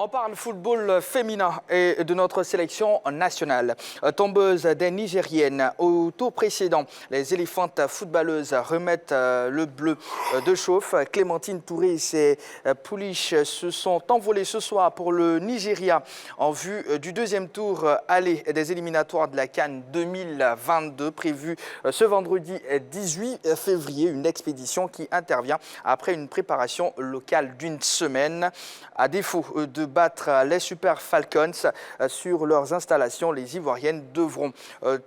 On parle football féminin et de notre sélection nationale. Tombeuse des Nigériennes. Au tour précédent, les éléphantes footballeuses remettent le bleu de chauffe. Clémentine Touré et ses pouliches se sont envolées ce soir pour le Nigeria en vue du deuxième tour aller des éliminatoires de la CAN 2022 prévu ce vendredi 18 février. Une expédition qui intervient après une préparation locale d'une semaine. À défaut de battre les Super Falcons sur leurs installations, les Ivoiriennes devront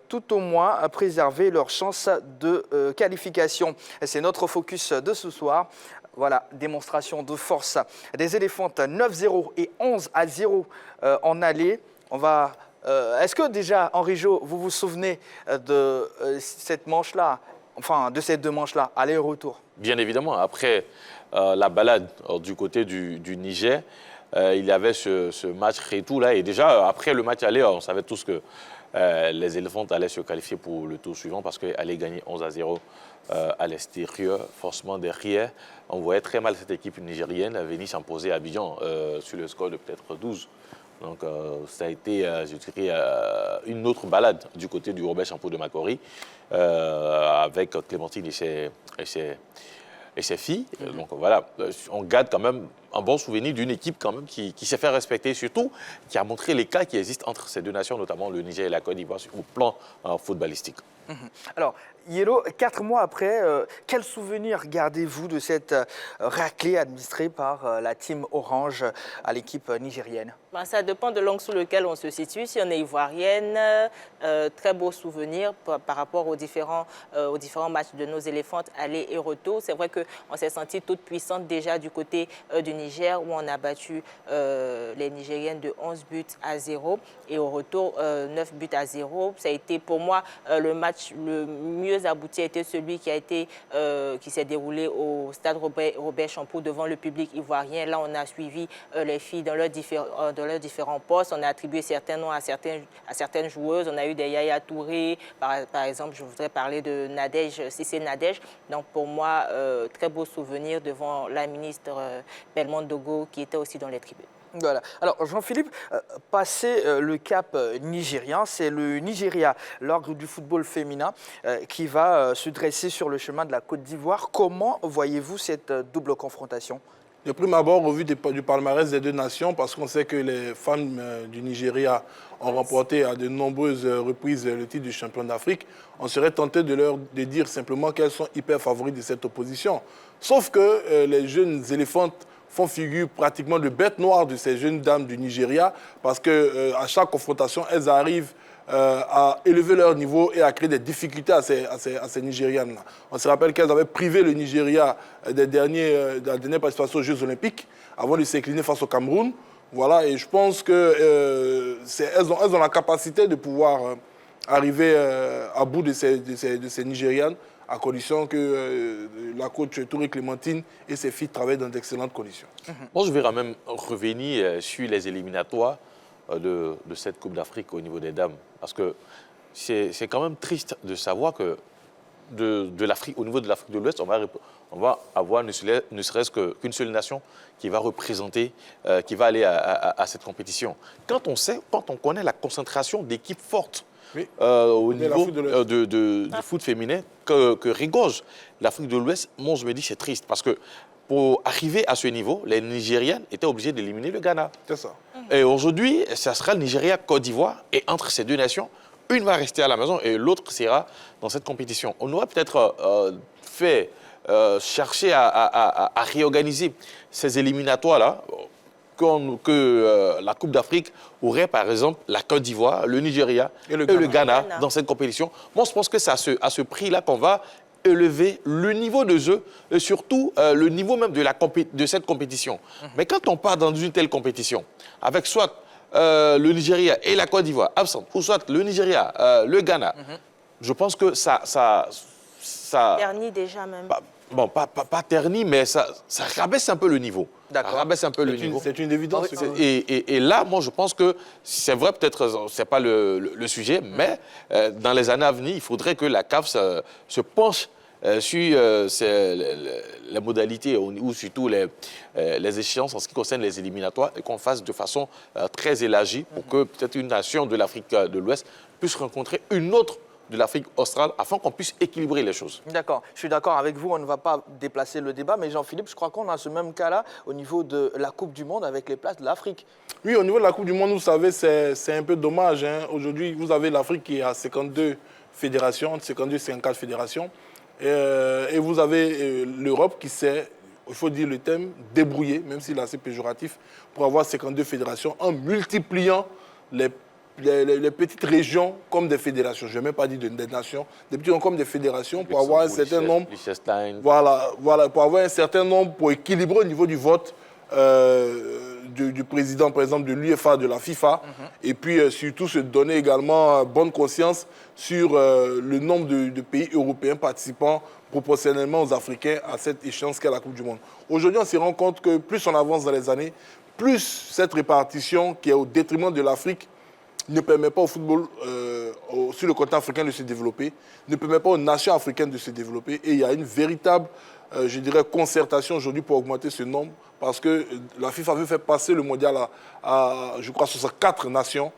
tout au moins préserver leurs chances de qualification. C'est notre focus de ce soir. Voilà, démonstration de force des éléphantes 9-0 et 11-0 en allée. Est-ce que déjà, Henri Jo, vous vous souvenez de cette manche-là, enfin de ces deux manches-là, aller et retour? Bien évidemment, après la balade du côté du Niger, il y avait ce match retour là. Et déjà, après le match aller, on savait tous que les éléphantes allaient se qualifier pour le tour suivant parce qu'elles allaient gagner 11-0 à l'extérieur. Forcément, derrière, on voyait très mal cette équipe nigérienne venir s'imposer à Abidjan sur le score de peut-être 12. Donc, ça a été, je dirais, une autre balade du côté du Robert Champeau de Makori avec Clémentine et ses filles. Donc, voilà, on garde quand même un bon souvenir d'une équipe quand même qui s'est fait respecter, surtout qui a montré l'écart qui existe entre ces deux nations, notamment le Niger et la Côte d'Ivoire, au plan footballistique. Alors, Yelo, 4 mois après, quel souvenir gardez-vous de cette raclée administrée par la team Orange à l'équipe nigérienne? Ça dépend de l'angle sous lequel on se situe. Si on est ivoirienne, très beau souvenir par rapport aux différents matchs de nos éléphantes aller et retour. C'est vrai qu'on s'est senti toute puissante déjà du côté du Niger où on a battu les Nigériennes de 11-0 et au retour 9-0. Ça a été pour moi le match le mieux abouti a été celui qui s'est déroulé au stade Robert Champeau devant le public ivoirien. Là, on a suivi les filles dans leurs différents postes. On a attribué certains noms à certaines joueuses. On a eu des Yaya Touré, par exemple, je voudrais parler de Nadège, Cissé Nadège. Donc pour moi, très beau souvenir devant la ministre Belmondo Dogo qui était aussi dans les tribunes. Voilà. Alors Jean-Philippe, passer le cap nigérien, c'est le Nigeria, l'orgue du football féminin, qui va se dresser sur le chemin de la Côte d'Ivoire. Comment voyez-vous cette double confrontation? De prime abord, au vu du palmarès des deux nations, parce qu'on sait que les femmes du Nigeria ont remporté à de nombreuses reprises le titre du champion d'Afrique, on serait tenté de dire simplement qu'elles sont hyper favorites de cette opposition. Sauf que les jeunes éléphantes font figure pratiquement de bêtes noires de ces jeunes dames du Nigeria, parce qu'à chaque confrontation, elles arrivent à élever leur niveau et à créer des difficultés à ces Nigérianes-là. On se rappelle qu'elles avaient privé le Nigeria de la dernière participation aux Jeux Olympiques avant de s'incliner face au Cameroun. Voilà, et je pense qu'elles ont la capacité de pouvoir arriver à bout de ces Nigérianes, à condition que la coach Touré Clémentine et ses filles travaillent dans d'excellentes conditions. Moi, je vais même revenir sur les éliminatoires de cette Coupe d'Afrique au niveau des dames. Parce que c'est quand même triste de savoir que au niveau de l'Afrique de l'Ouest, on va avoir ne serait-ce qu'une seule nation qui va représenter, qui va aller à cette compétition. Quand on connaît la concentration d'équipes fortes, oui, au niveau du foot féminin que rigorge l'Afrique de l'Ouest, moi je me dis c'est triste parce que pour arriver à ce niveau, les Nigériennes étaient obligées d'éliminer le Ghana. C'est ça. Et aujourd'hui, ça sera le Nigeria-Côte d'Ivoire et entre ces deux nations, une va rester à la maison et l'autre sera dans cette compétition. On aurait peut-être cherché à réorganiser ces éliminatoires-là, que la Coupe d'Afrique aurait, par exemple, la Côte d'Ivoire, le Nigeria et le Ghana dans cette compétition. Moi, je pense que c'est à ce prix-là qu'on va élever le niveau de jeu et surtout le niveau même de cette compétition. Mais quand on part dans une telle compétition, avec soit le Nigeria et la Côte d'Ivoire absentes, ou soit le Nigeria, le Ghana, je pense que ça ternit déjà même. Bon, pas terni, mais ça rabaisse un peu le niveau. D'accord. Rabaisse un peu le niveau. C'est une évidence. Et là, moi, je pense que c'est vrai, peut-être, ce n'est pas le sujet, mais dans les années à venir, il faudrait que la CAF se penche sur les modalités ou surtout les échéances en ce qui concerne les éliminatoires et qu'on fasse de façon très élargie pour que peut-être une nation de l'Afrique de l'Ouest puisse rencontrer une autre de l'Afrique australe afin qu'on puisse équilibrer les choses. D'accord, je suis d'accord avec vous, on ne va pas déplacer le débat, mais Jean-Philippe, je crois qu'on a ce même cas-là au niveau de la Coupe du Monde avec les places de l'Afrique. Oui, au niveau de la Coupe du Monde, vous savez, c'est un peu dommage. Hein. Aujourd'hui, vous avez l'Afrique qui a 52 fédérations, 52, 54 fédérations, et vous avez l'Europe qui s'est, il faut dire le thème, débrouillé, même s'il est assez péjoratif, pour avoir 52 fédérations en multipliant les petites régions comme des fédérations. Je n'ai même pas dit des nations, des petits comme des fédérations pour avoir un certain nombre. Voilà, pour avoir un certain nombre, pour équilibrer au niveau du vote du président, par exemple, de l'UEFA, de la FIFA, et puis surtout se donner également bonne conscience sur le nombre de pays européens participant proportionnellement aux Africains à cette échéance qu'est la Coupe du Monde. Aujourd'hui, on se rend compte que plus on avance dans les années, plus cette répartition qui est au détriment de l'Afrique ne permet pas au football sur le continent africain de se développer, ne permet pas aux nations africaines de se développer. Et il y a une véritable, je dirais, concertation aujourd'hui pour augmenter ce nombre, parce que la FIFA veut faire passer le mondial à je crois, 64 nations.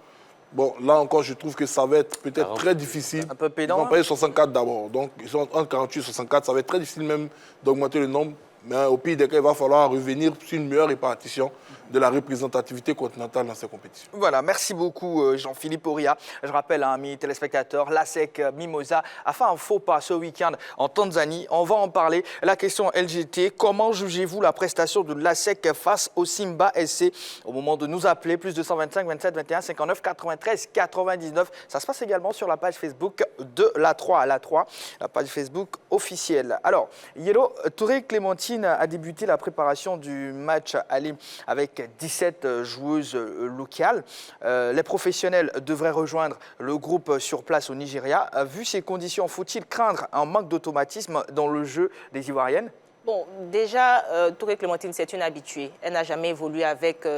Bon, là encore, je trouve que ça va être peut-être très difficile. Un peu pédant. Ils vont payer 64 d'abord. Donc, ils sont entre 48 et 64. Ça va être très difficile même d'augmenter le nombre. Mais au pire des cas, il va falloir revenir sur une meilleure répartition de la représentativité continentale dans ces compétitions. Voilà, merci beaucoup Jean-Philippe Auria. Je rappelle, amis téléspectateurs, l'ASEC Mimosa a fait un faux pas ce week-end en Tanzanie. On va en parler. La question LGT, comment jugez-vous la prestation de l'ASEC face au Simba SC? Au moment de nous appeler, plus 225 27 21 59 93 99. Ça se passe également sur la page Facebook de l'A3 à l'A3, la page Facebook officielle. Alors, Yellow, Touré Clémentine a débuté la préparation du match aller avec 17 joueuses locales. Les professionnels devraient rejoindre le groupe sur place au Nigeria. Vu ces conditions, faut-il craindre un manque d'automatisme dans le jeu des Ivoiriennes? Bon, déjà, Touré Clémentine, c'est une habituée. Elle n'a jamais évolué avec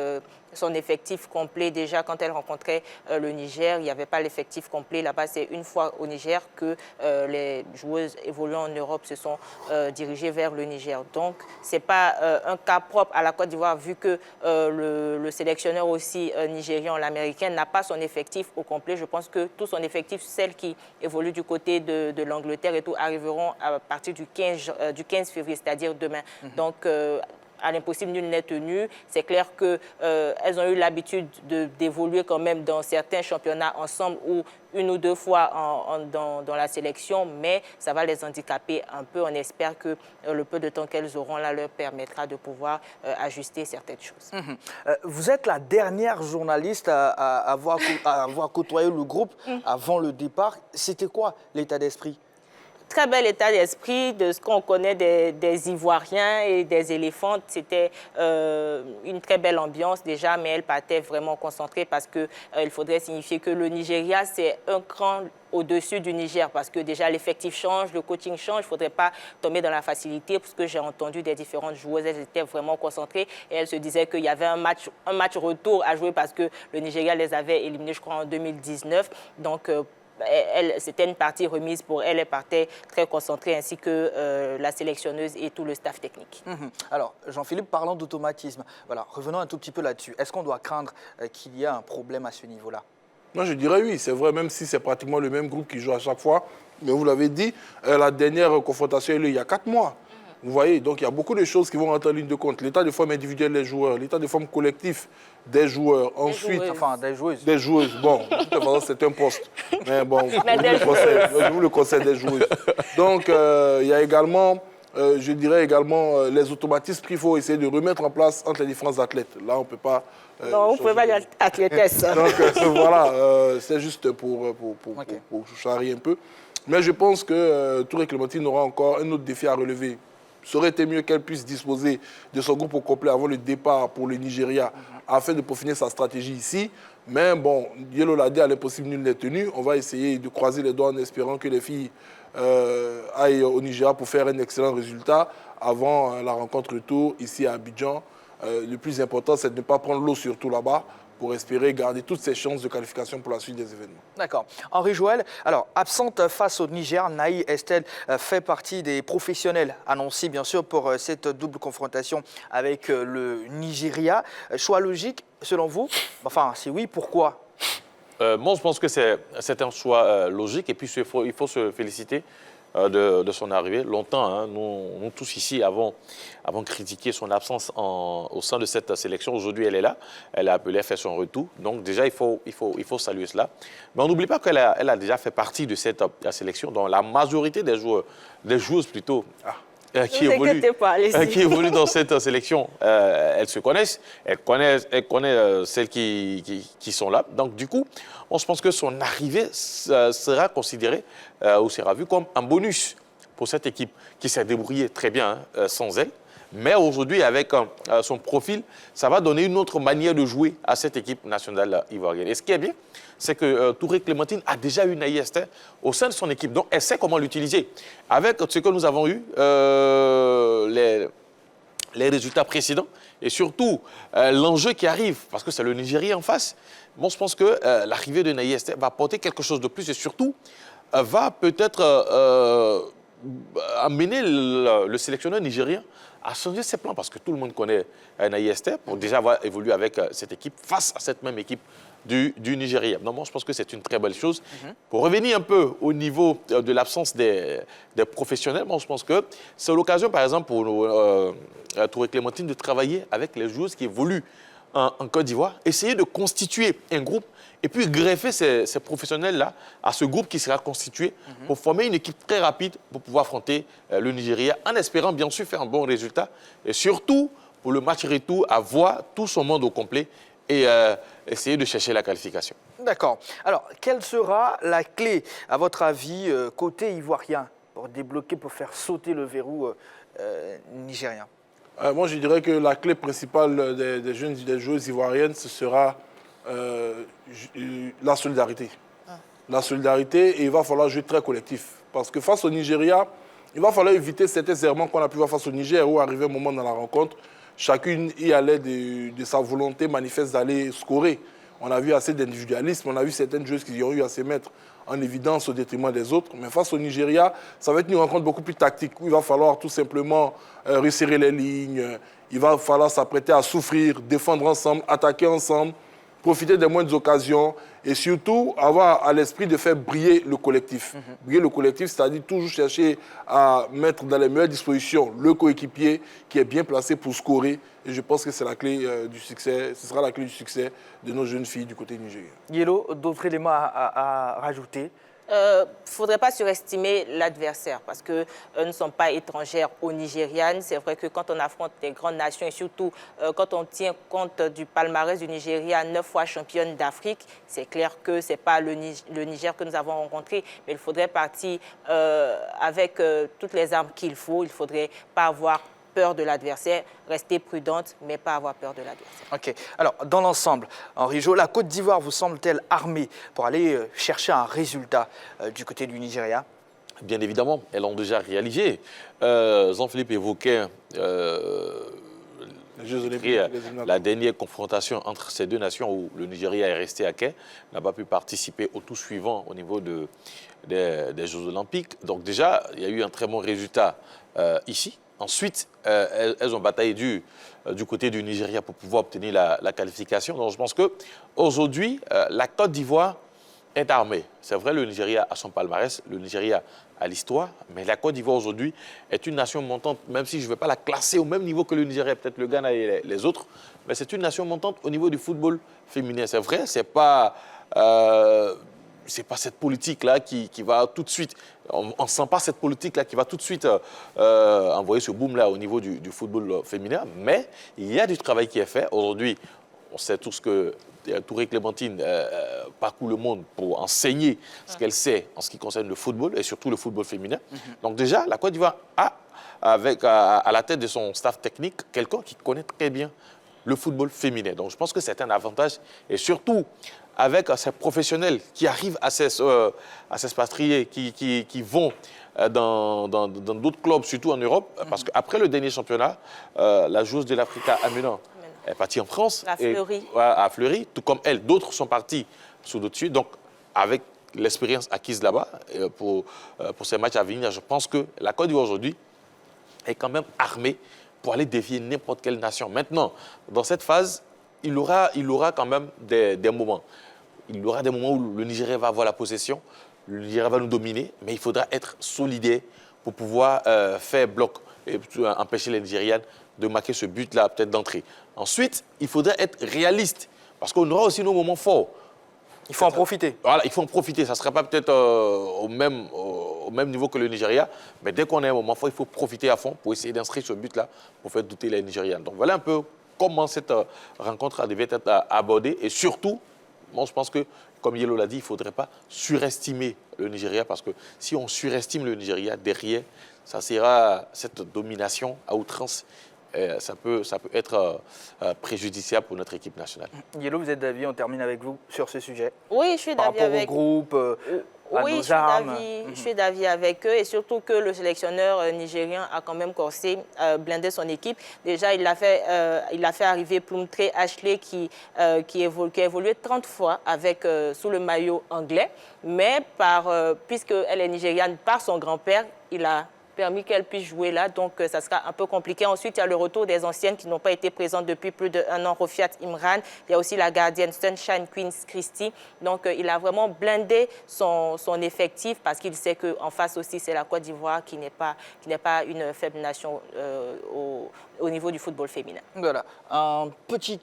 son effectif complet. Déjà, quand elle rencontrait le Niger, il n'y avait pas l'effectif complet. Là-bas, c'est une fois au Niger que les joueuses évoluant en Europe se sont dirigées vers le Niger. Donc, ce n'est pas un cas propre à la Côte d'Ivoire, vu que le sélectionneur aussi nigérian, l'américain, n'a pas son effectif au complet. Je pense que tout son effectif, celles qui évoluent du côté de l'Angleterre et tout, arriveront à partir du 15 février, c'est-à-dire demain. Donc, à l'impossible, nul n'est tenu. C'est clair qu'elles ont eu l'habitude d'évoluer quand même dans certains championnats ensemble ou une ou deux fois dans la sélection, mais ça va les handicaper un peu. On espère que le peu de temps qu'elles auront là leur permettra de pouvoir ajuster certaines choses. Vous êtes la dernière journaliste à avoir côtoyé le groupe avant le départ. C'était quoi l'état d'esprit? Très bel état d'esprit de ce qu'on connaît des Ivoiriens et des éléphantes. C'était une très belle ambiance déjà, mais elle partait vraiment concentrée parce qu'il faudrait signifier que le Nigeria, c'est un cran au-dessus du Niger parce que déjà l'effectif change, le coaching change. Il ne faudrait pas tomber dans la facilité parce que j'ai entendu des différentes joueuses, elles étaient vraiment concentrées et elles se disaient qu'il y avait un match retour à jouer parce que le Nigeria les avait éliminés, je crois, en 2019. Donc, c'était une partie remise pour elle. Elle partait très concentrée, ainsi que la sélectionneuse et tout le staff technique. Alors, Jean-Philippe, parlant d'automatisme, voilà, revenons un tout petit peu là-dessus. Est-ce qu'on doit craindre qu'il y ait un problème à ce niveau-là? Moi, je dirais oui, c'est vrai, même si c'est pratiquement le même groupe qui joue à chaque fois. Mais vous l'avez dit, la dernière confrontation est il y a 4 mois. Vous voyez, donc il y a beaucoup de choses qui vont rentrer en ligne de compte. L'état de forme individuel des joueurs, l'état de forme collectif des joueurs. Ensuite, des joueuses. Des joueuses. Bon, de toute façon, c'est un poste. Mais bon, je vous le conseille des joueuses. Donc, il y a également, je dirais également, les automatismes qu'il faut essayer de remettre en place entre les différents athlètes. Là, on ne peut pas... non, on ne peut pas dire athlètesse. Donc, voilà, c'est juste pour charrier un peu. Mais je pense que Touré Clémentine aura encore un autre défi à relever. Ça aurait été mieux qu'elle puisse disposer de son groupe au complet avant le départ pour le Nigeria, afin de peaufiner sa stratégie ici. Mais bon, Yellow l'a dit, à l'impossible, nul n'est tenu. On va essayer de croiser les doigts en espérant que les filles aillent au Nigeria pour faire un excellent résultat avant la rencontre retour ici à Abidjan. Le plus important, c'est de ne pas prendre l'eau surtout là-bas pour espérer garder toutes ses chances de qualification pour la suite des événements. D'accord. Henri Joël, alors absente face au Niger, Naï Estelle fait partie des professionnels annoncés bien sûr pour cette double confrontation avec le Nigeria. Choix logique selon vous? Enfin, si oui, pourquoi? Moi, je pense que c'est un choix logique et puis il faut se féliciter de son arrivée. Longtemps, hein, nous tous ici avons critiqué son absence au sein de cette sélection. Aujourd'hui, elle est là. Elle a appelé à faire son retour. Donc déjà, il faut saluer cela. Mais on n'oublie pas qu'elle a déjà fait partie de cette sélection. Donc la majorité des joueuses plutôt, qui évoluent dans cette sélection, elles se connaissent. Elles connaissent celles qui sont là. Donc du coup, je pense que son arrivée sera considérée ou sera vue comme un bonus pour cette équipe qui s'est débrouillée très bien sans elle. Mais aujourd'hui, avec son profil, ça va donner une autre manière de jouer à cette équipe nationale ivoirienne. Et ce qui est bien, c'est que Touré Clémentine a déjà une Naï Estelle au sein de son équipe. Donc, elle sait comment l'utiliser. Avec ce que nous avons eu, les résultats précédents et surtout l'enjeu qui arrive, parce que c'est le Nigeria en face, bon, je pense que l'arrivée de Naï Estelle va apporter quelque chose de plus et surtout va peut-être amener le sélectionneur nigérien à changer ses plans parce que tout le monde connaît Naï Estelle pour déjà avoir évolué avec cette équipe face à cette même équipe du Nigeria. Non, moi, je pense que c'est une très belle chose. Pour revenir un peu au niveau de l'absence des professionnels, moi, je pense que c'est l'occasion, par exemple, pour Touré Clémentine de travailler avec les joueuses qui évoluent en Côte d'Ivoire, essayer de constituer un groupe et puis greffer ces professionnels-là à ce groupe qui sera constitué pour former une équipe très rapide pour pouvoir affronter le Nigeria en espérant bien sûr faire un bon résultat et surtout pour le match retour avoir tout son monde au complet et essayer de chercher la qualification. D'accord. Alors, quelle sera la clé, à votre avis, côté ivoirien pour débloquer, pour faire sauter le verrou nigérien? Moi, je dirais que la clé principale des joueuses ivoiriennes, ce sera la solidarité. La solidarité, et il va falloir jouer très collectif. Parce que face au Nigeria, il va falloir éviter certains errements qu'on a pu voir face au Niger, où arrivé un moment dans la rencontre, chacune y allait de sa volonté manifeste d'aller scorer. On a vu assez d'individualisme, on a vu certaines joueuses qui ont eu à se mettre en évidence au détriment des autres. Mais face au Nigeria, ça va être une rencontre beaucoup plus tactique, où il va falloir tout simplement resserrer les lignes, il va falloir s'apprêter à souffrir, défendre ensemble, attaquer ensemble, profiter des moindres occasions et surtout avoir à l'esprit de faire briller le collectif. Briller le collectif, c'est-à-dire toujours chercher à mettre dans les meilleures dispositions le coéquipier qui est bien placé pour scorer. Et je pense que c'est la clé du succès, ce sera la clé du succès de nos jeunes filles du côté nigérien. Yellow, d'autres éléments à rajouter? Il ne faudrait pas surestimer l'adversaire parce que ne sont pas étrangères aux Nigérianes. C'est vrai que quand on affronte des grandes nations et surtout quand on tient compte du palmarès du Nigeria, 9 fois championne d'Afrique, c'est clair que ce n'est pas le Niger que nous avons rencontré, mais il faudrait partir avec toutes les armes qu'il faut. Il ne faudrait pas avoir peur de l'adversaire, rester prudente, mais pas avoir peur de l'adversaire. Ok. Alors, dans l'ensemble, Henri Jo, la Côte d'Ivoire vous semble-t-elle armée pour aller chercher un résultat du côté du Nigeria? Bien évidemment, elles l'ont déjà réalisé. Jean-Philippe évoquait la dernière confrontation entre ces deux nations où le Nigeria est resté à quai, n'a pas pu participer au tour suivant au niveau des Jeux Olympiques. Donc déjà, il y a eu un très bon résultat ici. Ensuite, elles ont bataillé du côté du Nigeria pour pouvoir obtenir la qualification. Donc je pense qu'aujourd'hui, la Côte d'Ivoire est armée. C'est vrai, le Nigeria a son palmarès, le Nigeria a l'histoire, mais la Côte d'Ivoire aujourd'hui est une nation montante, même si je ne vais pas la classer au même niveau que le Nigeria, peut-être le Ghana et les autres, mais c'est une nation montante au niveau du football féminin. C'est vrai, c'est pas cette politique-là qui va tout de suite, on ne sent pas cette politique-là qui va tout de suite envoyer ce boom-là au niveau du football féminin, mais il y a du travail qui est fait. Aujourd'hui, on sait tous que Touré Clémentine parcourt le monde pour enseigner ce qu'elle sait en ce qui concerne le football et surtout le football féminin. Donc déjà, la Côte d'Ivoire a, à la tête de son staff technique, quelqu'un qui connaît très bien le football féminin. Donc je pense que c'est un avantage et surtout avec ces professionnels qui arrivent à s'expatrier, qui vont dans d'autres clubs, surtout en Europe, parce qu'après le dernier championnat, la joueuse de l'Africa Amina est partie en France. À Fleury. À Fleury, tout comme elle. D'autres sont partis sous d'autres suites. Donc, avec l'expérience acquise là-bas pour ces matchs à venir, je pense que la Côte d'Ivoire aujourd'hui est quand même armée pour aller défier n'importe quelle nation. Maintenant, dans cette phase, il aura quand même des moments. Il y aura des moments où le Nigeria va avoir la possession, le Nigeria va nous dominer, mais il faudra être solidaire pour pouvoir faire bloc et empêcher les Nigérians de marquer ce but-là, peut-être d'entrée. Ensuite, il faudra être réaliste, parce qu'on aura aussi nos moments forts. Il faut en profiter. Voilà, il faut en profiter. Ça ne sera pas peut-être au même niveau que le Nigeria, mais dès qu'on a un moment fort, il faut profiter à fond pour essayer d'inscrire ce but-là pour faire douter les Nigérians. Donc voilà un peu comment cette rencontre devait être abordée. Et surtout, moi je pense que, comme Yelo l'a dit, il ne faudrait pas surestimer le Nigeria, parce que si on surestime le Nigeria, derrière, ça sera cette domination à outrance. Ça peut être préjudiciable pour notre équipe nationale. Yelo, vous êtes d'avis, on termine avec vous sur ce sujet. Oui, je suis Par d'avis rapport avec... au groupe, à Oui, nos armes. je suis d'avis avec eux, et surtout que le sélectionneur nigérien a quand même corsé, blindé son équipe. Déjà, il a fait arriver Plumtree Ashley qui a évolué 30 fois sous le maillot anglais, mais puisqu'elle est nigériane par son grand-père, il a permis qu'elle puisse jouer là, donc ça sera un peu compliqué. Ensuite, il y a le retour des anciennes qui n'ont pas été présentes depuis plus d'1 an, Rofiat Imran. Il y a aussi la gardienne Sunshine Queens Christie. Donc, il a vraiment blindé son effectif, parce qu'il sait qu'en face aussi, c'est la Côte d'Ivoire qui n'est pas une faible nation au niveau du football féminin. Voilà, un petit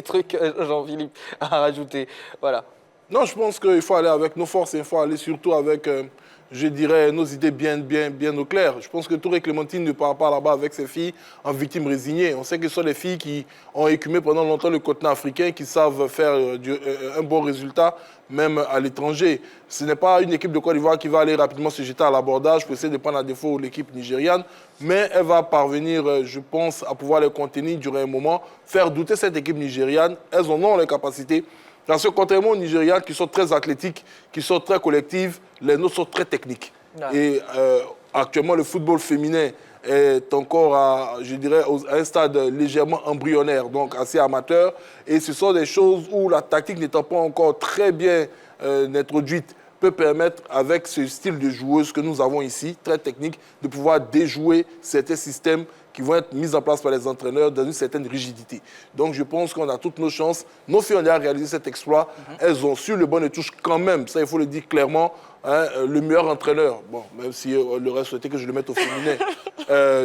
truc, Jean-Philippe, à rajouter. Voilà. Non, je pense qu'il faut aller avec nos forces, il faut aller surtout avec, je dirais, nos idées bien au clair. Je pense que Touré Clémentine ne part pas là-bas avec ses filles en victime résignée. On sait que ce sont des filles qui ont écumé pendant longtemps le continent africain, qui savent faire un bon résultat, même à l'étranger. Ce n'est pas une équipe de Côte d'Ivoire qui va aller rapidement se jeter à l'abordage pour essayer de prendre à défaut l'équipe nigériane, mais elle va parvenir, je pense, à pouvoir les contenir durant un moment, faire douter cette équipe nigériane. Elles en ont les capacités. Parce que contrairement aux Nigérians qui sont très athlétiques, qui sont très collectifs, les nôtres sont très techniques. Ouais. Et actuellement, le football féminin est encore, à un stade légèrement embryonnaire, donc assez amateur. Et ce sont des choses où la tactique n'étant pas encore très bien introduite, peut permettre, avec ce style de joueuse que nous avons ici, très technique, de pouvoir déjouer certains systèmes qui vont être mis en place par les entraîneurs dans une certaine rigidité. Donc je pense qu'on a toutes nos chances. Nos filles ont déjà réalisé cet exploit. Elles ont su le bon de touche quand même, ça il faut le dire clairement, hein, le meilleur entraîneur, bon, même si le reste souhaitait que je le mette au féminin,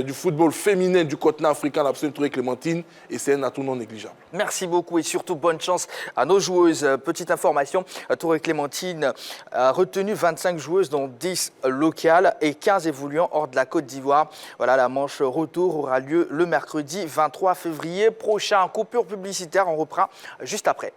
du football féminin du continent africain, l'absolu Touré Clémentine, et c'est un atout non négligeable. Merci beaucoup et surtout bonne chance à nos joueuses. Petite information, Touré Clémentine a retenu 25 joueuses, dont 10 locales et 15 évoluant hors de la Côte d'Ivoire. Voilà, la manche retour aura lieu le mercredi 23 février prochain. Coupure publicitaire, on reprend juste après.